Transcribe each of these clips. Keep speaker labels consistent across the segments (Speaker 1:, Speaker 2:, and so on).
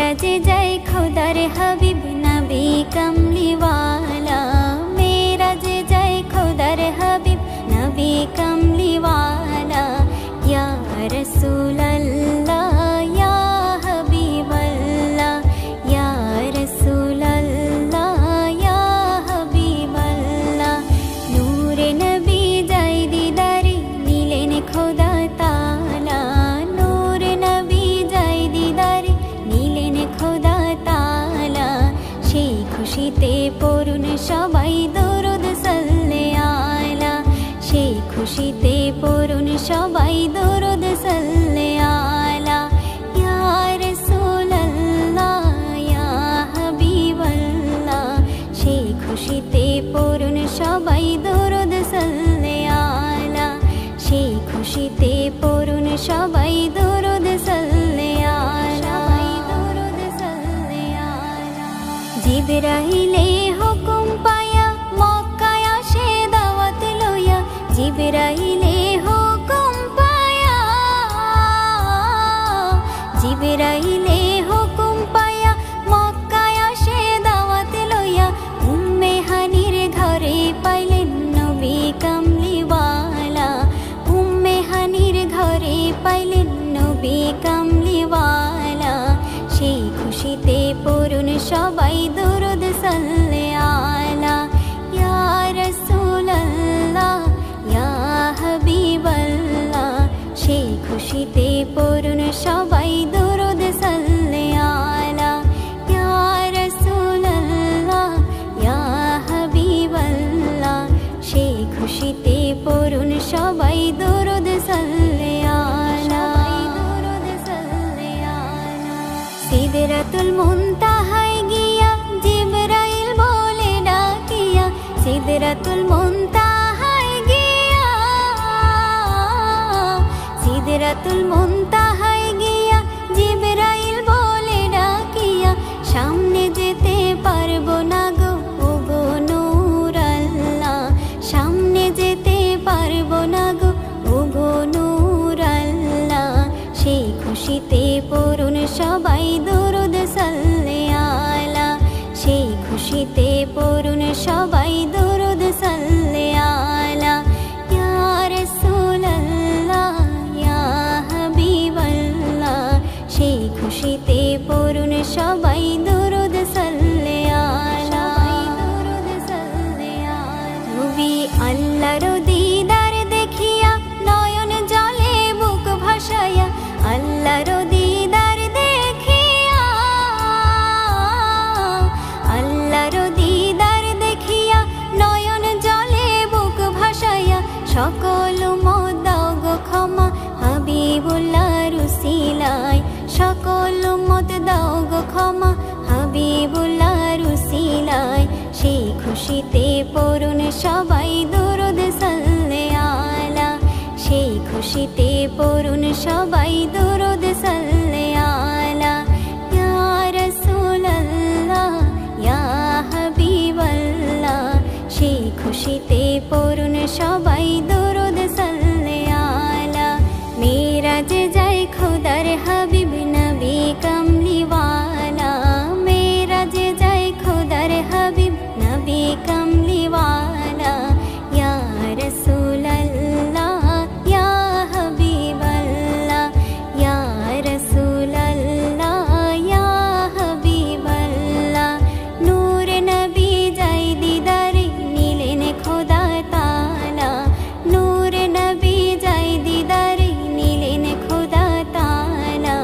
Speaker 1: মেরাজে যাই খোদার হাবিব নবী কমলিওয়ালা, মেরাজে যাই খোদার হাবিব নবী কমলিওয়ালা। ইয়া রাসূলাল্লাহ ইয়া হাবিবাল্লাহ, ইয়া রাসূলাল্লাহ ইয়া হাবিবাল্লাহ। নূরে নবী যাই দিদারে নিলেন খোদা তাআলা, নূরে নবী যাই দিদারে নিলেন খোদা তাআলা। সেই খুশিতে পড়ুন সবাই দরুদ সাল্লে আলা, সেই খুশিতে পড়ুন সবাই দরুদ সাল্লে আলা। ইয়া রাসূলাল্লাহ ইয়া হাবিবাল্লাহ, সেই খুশিতে পড়ুন সবাই দরুদ সাল্লে আলা, সেই খুশিতে পড়ুন সবাই দরুদ সাল্লে আলা। জিবরাইলে হুকুম পায়া মক্কায় আসে দাওয়াত লইয়া, জিবরাইলে হুকুম পায়া, জিবরাইলে হুকুম পায়া মক্কায় আসে দাওয়াত লইয়া। উম্মে হানির ঘরে পাইলেন নবী কমলিওয়ালা, উম্মে হানির ঘরে পাইলেন নবী কমলিওয়ালা। সেই খুশিতে পড়ুন সবাই দরুদ সাল্লে আলা। ইয়া রাসূলাল্লাহ ইয়া হাবিবাল্লাহ, সেই খুশিতে পড়ুন সবাই দরুদ সাল্লে আলা। ইয়া রাসূলাল্লাহ ইয়া হাবিবাল্লাহ, সেই খুশিতে পড়ুন সবাই দরুদ সাল্লে আলা। সিদরাতুল মুনতাহায় গিয়া জিবরাইল বলে ডাকিয়া, সিদরাতুল মুনতাহায় গিয়া, সিদরাতুল মুনতাহায় গিয়া জিবরাইল বলে ডাকিয়া। সামনে যেতে পারবো না গো ওগো নূর আল্লাহ, সামনে যেতে পারবো না গো ওগো নূর আল্লাহ। সেই খুশিতে পড়ুন সবাই দরুদ সাল্লে আলা, সেই খুশিতে পড়ুন সবাই দরুদ সাল্লে আলা। ইয়া রাসূলাল্লাহ ইয়া হাবিবাল্লাহ, সেই খুশিতে পড়ুন সবাই দরুদ সাল্লে আলা। নবী আল্লাহর দিদার দেখিয়া নয়ন জলে বুক ভাসায়া, আল্লাহর দিদার দেখিয়া, আল্লাহর দিদার দেখিয়া নয়ন জলে বুক ভাসায়া। সকল উম্মত দাও গো ক্ষমা হাবিবুল্লাহর উসিলায়, সকল উম্মত দাও গো ক্ষমা হাবিবুল্লাহর উসিলায়। সেই খুশিতে পড়ুন সবাই দরুদ সাল্লে আলা, সেই খুশিতে পড়ুন সবাই দরুদ সাল্লে আলা। ইয়া রাসূলাল্লাহ ইয়া হাবিবাল্লাহ, সেই খুশিতে পড়ুন সবাই দরুদ সাল্লে আলা। মেরাজে যাই খোদার হাবিব নবী কমলিওয়ালা, মেরাজে যাই খোদার হাবিব নবী কমলিওয়ালা। ইয়া রাসূলাল্লাহ ইয়া হাবিবাল্লাহ, ইয়া রাসূলাল্লাহ ইয়া হাবিবাল্লাহ। নূরে নবী যাই দিদারে নিলেন খোদা তাআলা, নূরে নবী যাই দিদারে নিলেন খোদা তাআলা।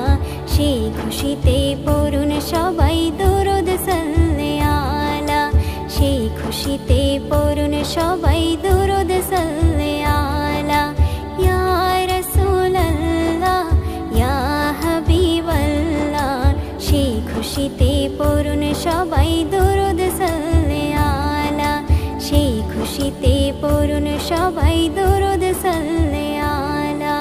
Speaker 1: সেই খুশিতে পড়ুন সবাই দরুদ সাল্লে আলা, সেই খুশিতে পড়ুন সবাই দরুদ সাল্লে আলা। ইয়া রাসূলাল্লাহ ইয়া হাবিবাল্লাহ, সেই খুশিতে পড়ুন সবাই দরুদ সাল্লে আলা, সেই খুশিতে পড়ুন সবাই দরুদ সাল্লে আলা।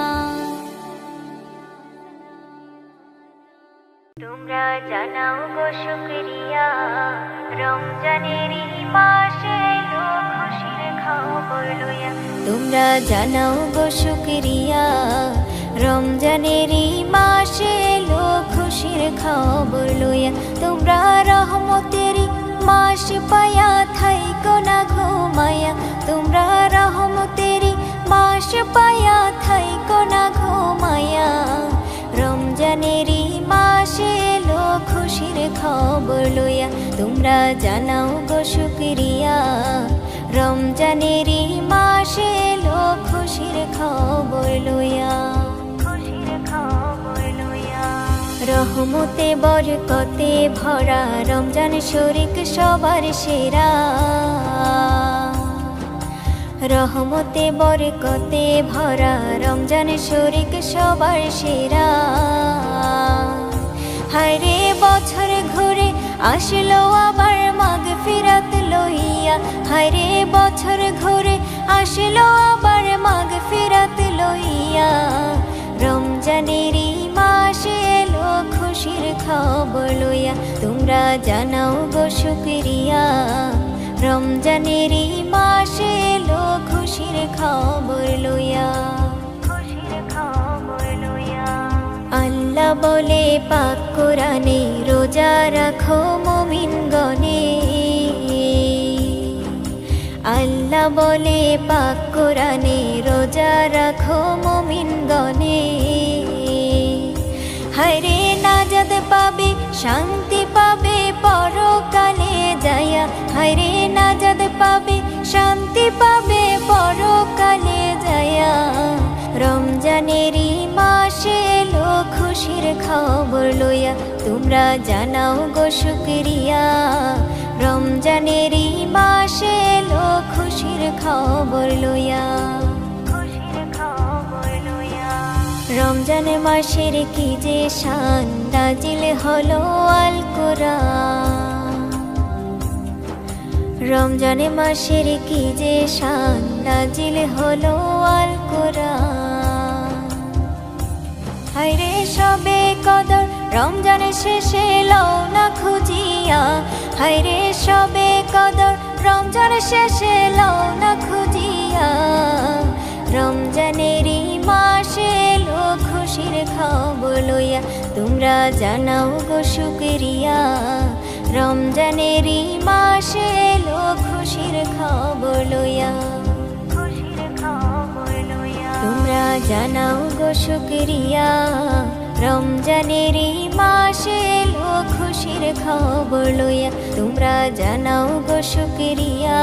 Speaker 1: তোমরা জানাও গো শুকরিয়া, রমজানেরই মাসে এলো খুশির খবর লইয়া। তোমরা জানাও গো শুকরিয়া, রমজানেরই মাসে এলো খুশির খবর লইয়া। মাস পায়া থাইকো না ঘুমায়া, তোমরা রহমতেরই মাস পায়া থাইকো না ঘুমায়া। রমজানেরই মাসে এলো খুশির খবর লইয়া, তোমরা জানাও গো শুকরিয়া। রমজানেরই মাসে এলো খুশির খবর লইয়া, খুশির খবর লইয়া। রহমতে বরকতে ভরা রমজান শরীক সবার সেরা, রহমতে বরকতে ভরা রমজান শরীক সবার সেরা। হায়রে বছর ঘুরে আসলো আবার মাগফিরাত লইয়া, হায়রে বছর ঘুরে আসলো আবার মাগফিরাত লইয়া। রমজানেরই মাসে এলো খুশির খবর লইয়া, তোমরা জানাও গো শুকরিয়া। রমজানেরই মাসে এলো খুশির খবর লইয়া, খুশির খবর লইয়া। আল্লাহ বলে পাক কোরআনে, রোজা রাখো মুমিন গণে। আল্লাহ বলে পাক কোরআনে, রোজা রাখো মুমিন গণে। হায়রে নাজাত পাবে শান্তি পাবে পরকালে যায়া, হায়রে নাজাত পাবে শান্তি পাবে পরকালে যায়া। রমজানেরই মাসে এলো খুশির খবর লইয়া, তোমরা জানাও গো শুকরিয়া। রমজানেরই মাসে এলো খুশির খবর লইয়া, খুশির খবর লইয়া। রমজান মাসের কি যে শান, নাজিল হলো আল কোরআন। রমজান মাসের কি যে শান, নাজিল হলো আল কোরআন। হায়রে সবে কদর রমজান শেষে লও না খুঁজিয়া, হায়রে সবে কদর রমজান শেষে লও না খুঁজিয়া। রমজানেরই মাসে এলো খুশির খবর লইয়া, তোমরা জানাও গো শুকরিয়া। রমজানেরই মাসে এলো খুশির খবর লইয়া, খুশির খবর লইয়া। তোমরা জানাও গো শুকরিয়া। রমজানেরই মাসে এলো খুশির খবর লইয়া, তোমরা জানাও গো শুকরিয়া।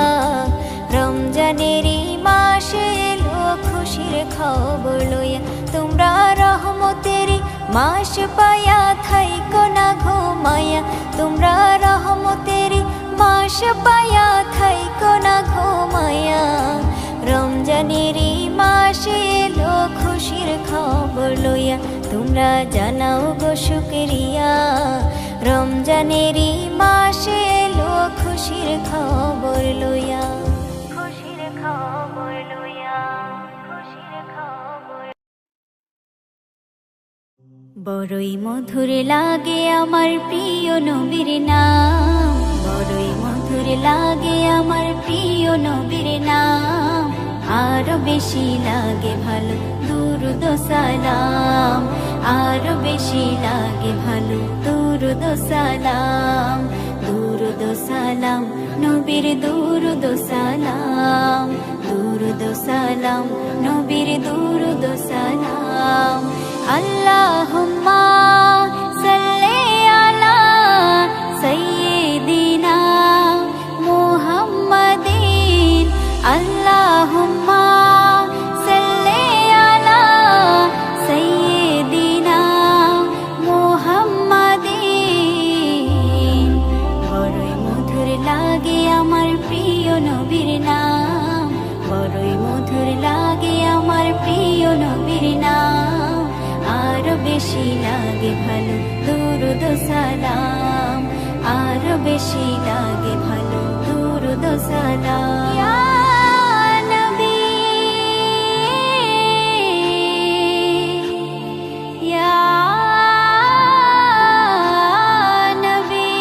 Speaker 1: রমজানেরই মাসে এলো খুশির খবর লইয়া, তোমরা রহমতেরই মাস পায়া থাইকো না ঘুমায়া, তোমরা রহমতেরই মাস পায়া থাইকো না ঘুমায়া। রমজানেরই মাসে এলো খুশির খবর লইয়া, তোমরা জানাও গো শুকরিয়া। রমজানেরই মাসে এলো খুশির খবর লইয়া, খুশির খবর লইয়া, খুশির খবর। বড়ই মধুর লাগে আমার প্রিয় নবীর নাম, বড়ই মধুর লাগে আমার প্রিয় নবীর নাম। আরো বেশি লাগে ভালো দুরুদ সালাম, আরো বেশি লাগে ভালো দুরুদ সালাম। দুরুদ সালাম নবীর দুরুদ সালাম, দুরুদ সালাম নবীর দুরুদ সালাম। আল্লাহুম্মা সাল্লি আলা সাইয়্যিদিনা মুহাম্মাদিন, আল্লাহুম্মা সাল্লি আলা সাইয়্যিদিনা মুহাম্মাদিন। বড়ই মধুর লাগে আমার প্রিয় নবীর নাম, বড়ই মধুর লাগে আমার প্রিয় নবীর নাম। আরো বেশি লাগে ভালো দুরুদ সালাম, আরো বেশি লাগে ভালো দুরুদ সালাম। ইয়া নবী, ইয়া নবী।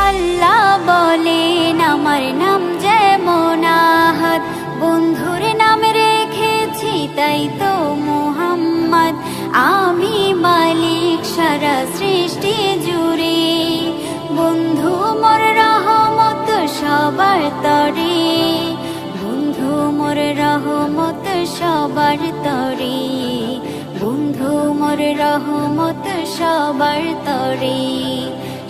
Speaker 1: আল্লাহ বলেন আমার নাম যেমন আহাদ, বন্ধুর নাম রেখেছি তাই তো মুহাম্মদ। আমি মালিক সারা সৃষ্টি জুড়ে, বন্ধু মোর রহমত সবার তরে, বন্ধু মোর রহমত সবার তরে, বন্ধু মোর রহমত সবার তরে।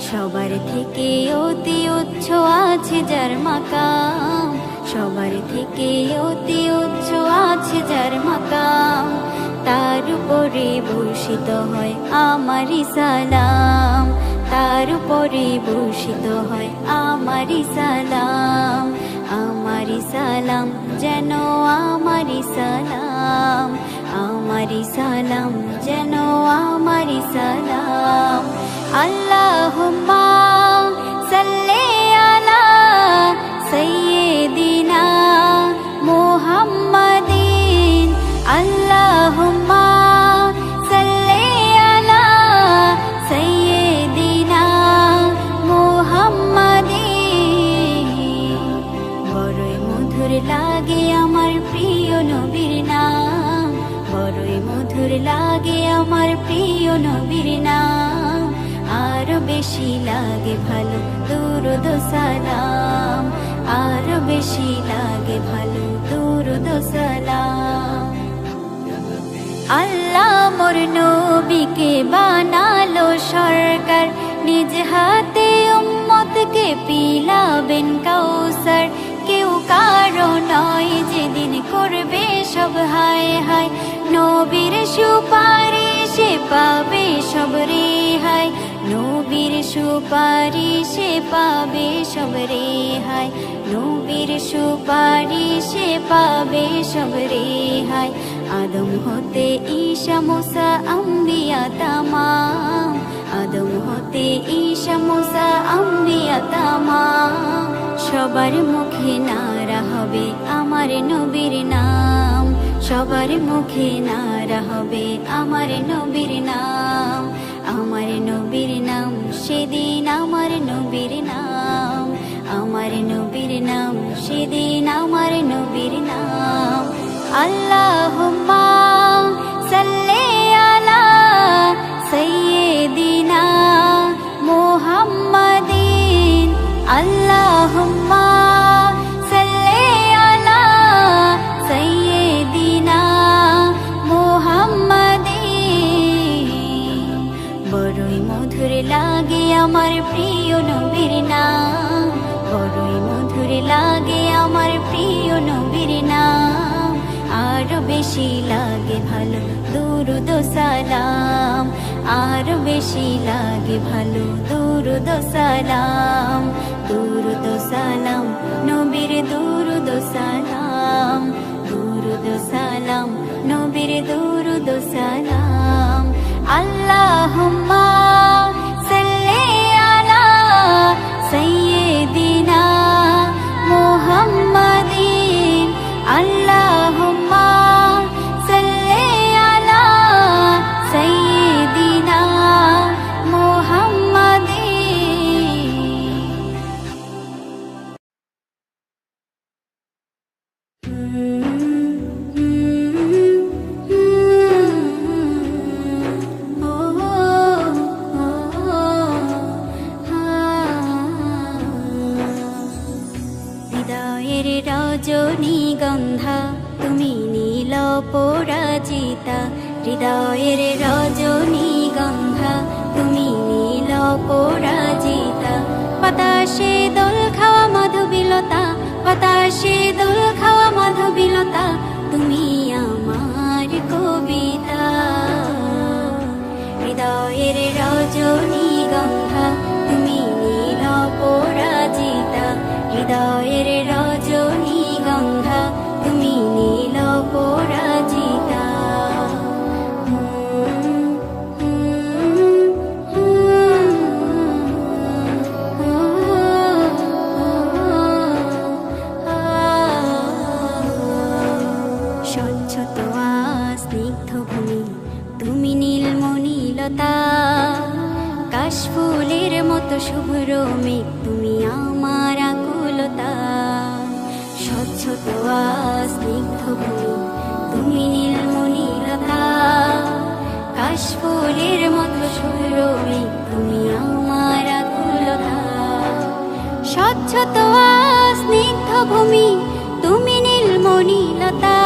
Speaker 1: সবার থেকে অতি উচ্চ আছে যার মাকাম, সবার থেকে অতি উচ্চ আছে যার মাকাম, তার উপরে বর্ষিত হয় আমারি সালাম, তার উপরে বর্ষিত হয় আমারি সালাম, আমারি সালাম যেন আমারি সালাম, আমারি সালাম যেন আমারি সালাম। আল্লাহুম্মা সাল্লি আলা সাইয়্যিদিনা মুহাম্মাদিন, আল্লাহুম্মা সাল্লি আলা সাইয়্যিদিনা মুহাম্মাদিন। বড়ই মধুর লাগে আমার প্রিয় নবীর নাম, বড়ই মধুর লাগে আমার প্রিয় নবীর নাম, আরো বেশি লাগে ভালো দুরূদ সালাম, আরো বেশি লাগে ভালো দুরূদ সালাম। আল্লাহ মোর নবীকে বানালো সরকার, নিজ হাতে উম্মতকে পিলাবেন কাউসার, কেউ কারো নয় যেদিন করবে সব হায় হায়, নবীর সুপারিশে পাবে সব রেহাই, নবীর সুপারিশে পাবে সব রেহাই, নবীর সুপারিশে পাবে সব রেহাই। আদম হতে ঈসা মুসা আম্বিয়া তামাম, আদম হতে ঈসা মুসা আম্বিয়া তামাম, সবার মুখে নারা হবে আমার নবীর নাম, সবার মুখে নারা হবে আমার নবীর নাম, আমার নবীর নাম সেদিন আমার নবীর নাম, আমার নবীর নাম সেদিন আমার নবীর নাম। আল্লাহুম্মা সাল্লি আলা সাইয়্যিদিনা মুহাম্মাদিন, আল্লাহুম্মা সাল্লি আলা সাইয়্যিদিনা মুহাম্মাদিন। বড়ই মধুর লাগে আমার প্রিয় নবীর নাম, বড়ই মধুর লাগে আমার প্রিয় নবীর নাম, আরো বেশি লাগে ভালো দুরূদ সালাম, আরো বেশি লাগে ভালো দুরূদ সালাম, দুরূদ সালাম নবীর দুরূদ সালাম, দুরূদ সালাম নবীর দুরূদ সালাম। আল্লাহুম্মা সাল্লি আলা সাইয়্যিদিনা মুহাম্মাদিন, আল্লাহুম্মা সাল্লি আলা সাইয়্যিদিনা রজনীগন্ধা তুমি নীল পরাজিতা, হৃদয়ের রজনীগন্ধা তুমি নীল পরাজিতা, বাতাসে দোল খাওয়া মাধবীলতা, বাতাসে দোল খাওয়া মাধবীলতা, তুমি আমার কবিতা। হৃদয়ের রজনীগন্ধা তুমি নীল পরাজিতা, হৃদয়ের রজনীগন্ধা তুমি নীল পরাজিতা। স্বচ্ছ তোয়া স্নিগ্ধ ভূমি তুমি নীলমণিলতা, কাশফুলের মতো শুভ্র মেঘ তুমি আমার আকুলতা। স্বচ্ছ তোয়া স্নিগ্ধ ভূমি তুমি নীলমণিলতা, কাশফুলের মতো শুভ্র মেঘ তুমি আমার আকুলতা। স্বচ্ছ তোয়া স্নিগ্ধ ভূমি তুমি নীলমণিলতা,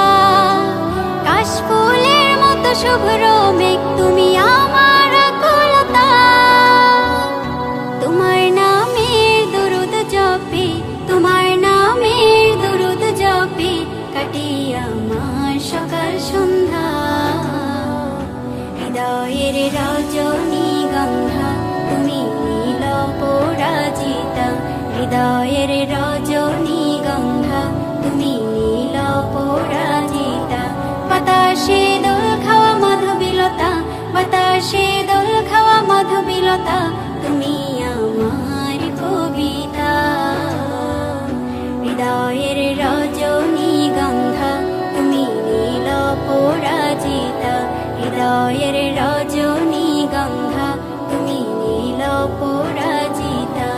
Speaker 1: কাশফুলের মতো শুভ্র মেঘ তুমি আমার আকুলতা। তোমার নামের দুরুদ জপে, তোমার নামের দুরুদ জপে কাটে আমার সকাল সন্ধ্যা। হৃদয়ের রজনীগন্ধা তুমি নীল পরাজিতা, হৃদয়ের রজনীগন্ধা তুমি নীল পরাজিতা। বাতাসে দোল খাওয়া মাধবীলতা, বাতাসে দোল খাওয়া মাধবীলতা তুমি আমার কবিতা। হৃদয়ের রজনীগন্ধা তুমি নীল পরাজিতা, হৃদয়ের রজনীগন্ধা তুমি নীল পরাজিতা।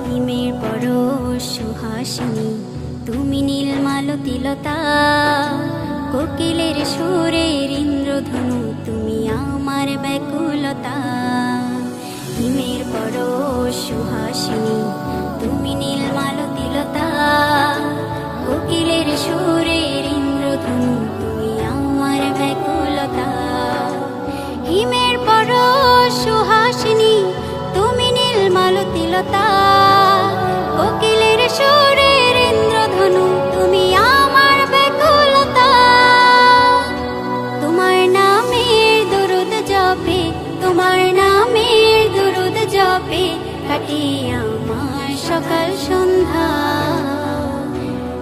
Speaker 1: হিমের পরশ সুহাসিনী তুমি নীলমালতিলতা, কোকিলের সুরের ইন্দ্রধনু তুমি আমার ব্যাকুলতা। হিমের পরশ সুহাসিনী তুমি নীলমালতিলতা, কোকিলের সুরের ইন্দ্রধনু তুমি আমার ব্যাকুলতা। হিমের পরশ সুহাসিনী তুমি নীলমালতিলতা, কোকিলের সুরের ইন্দ্রধনু তুমি আমার ব্যাকুলতা। তোমার নামের দুরুদ জপে, তোমার নামের দুরুদ জপে কাটে আমার সকাল সন্ধ্যা।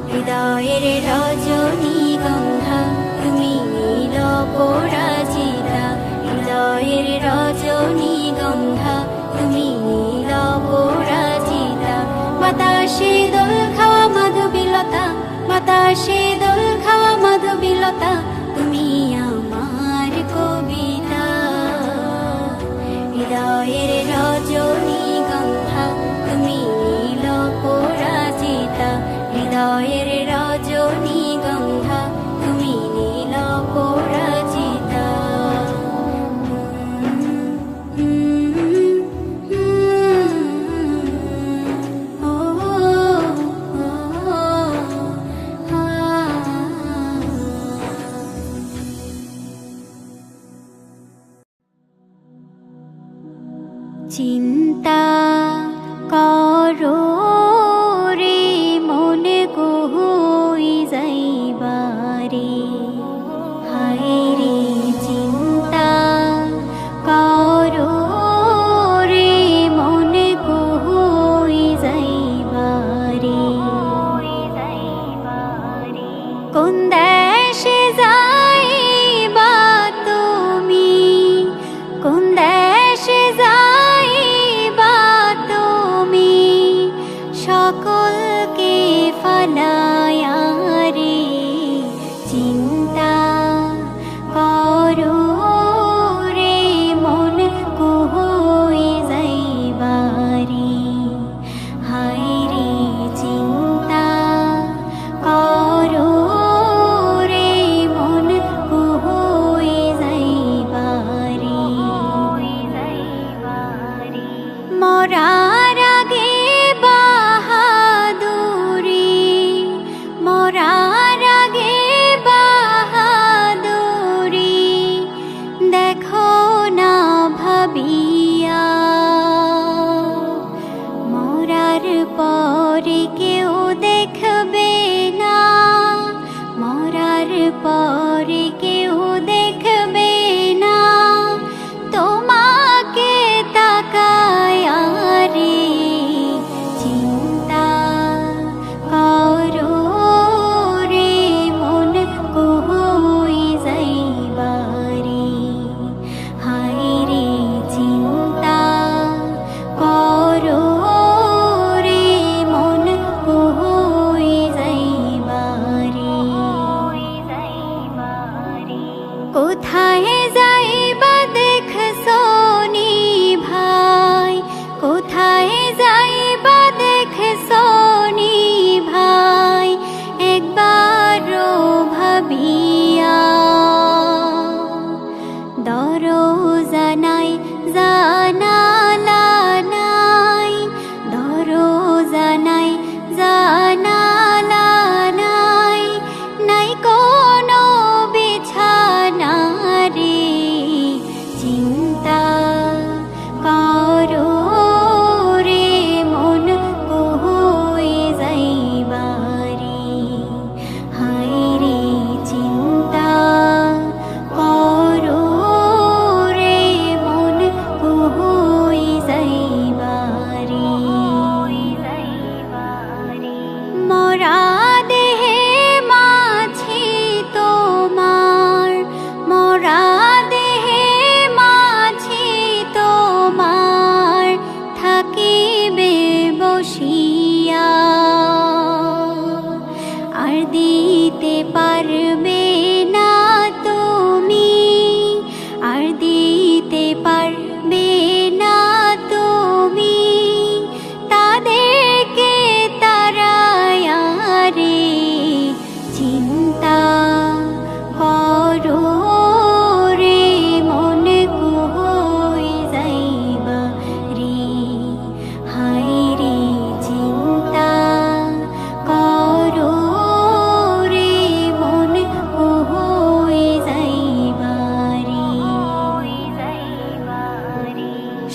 Speaker 1: হৃদয়ের রজনীগন্ধা তুমি নীল পরাজিতা, হৃদয়ের রজনীগন্ধা তুমি নীল পরাজিতা। বাতাসে দোল খাওয়া মাধবীলতা, বাতাসে দোল খাওয়া মাধবীলতা তুমি আমার কবিতা। হৃদয়ের রজনীগন্ধা তুমি নীল পরাজিতা, হৃদয়ের রজনীগন্ধা তুমি নীল পরাজিতা। চিন্তা করো রে মনে কই যাইবারে, হায় রে চিন্তা করো রে মনে কই যাইবারে। কোন দেশে যাইবা তুমি, কোন দেশে যাইবা তুমি,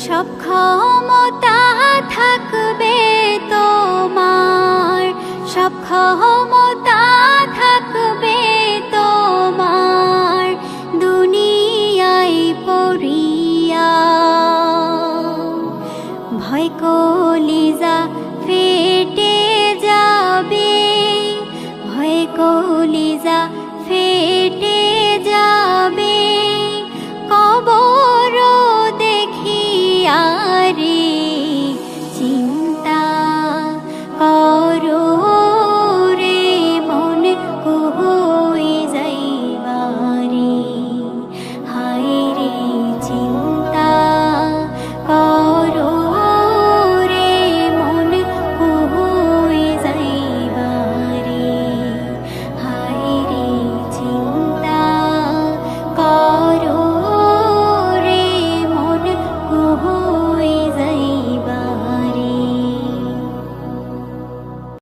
Speaker 1: সব ক্ষমতা থাকবে তোমার, সব ক্ষমতা থাকবে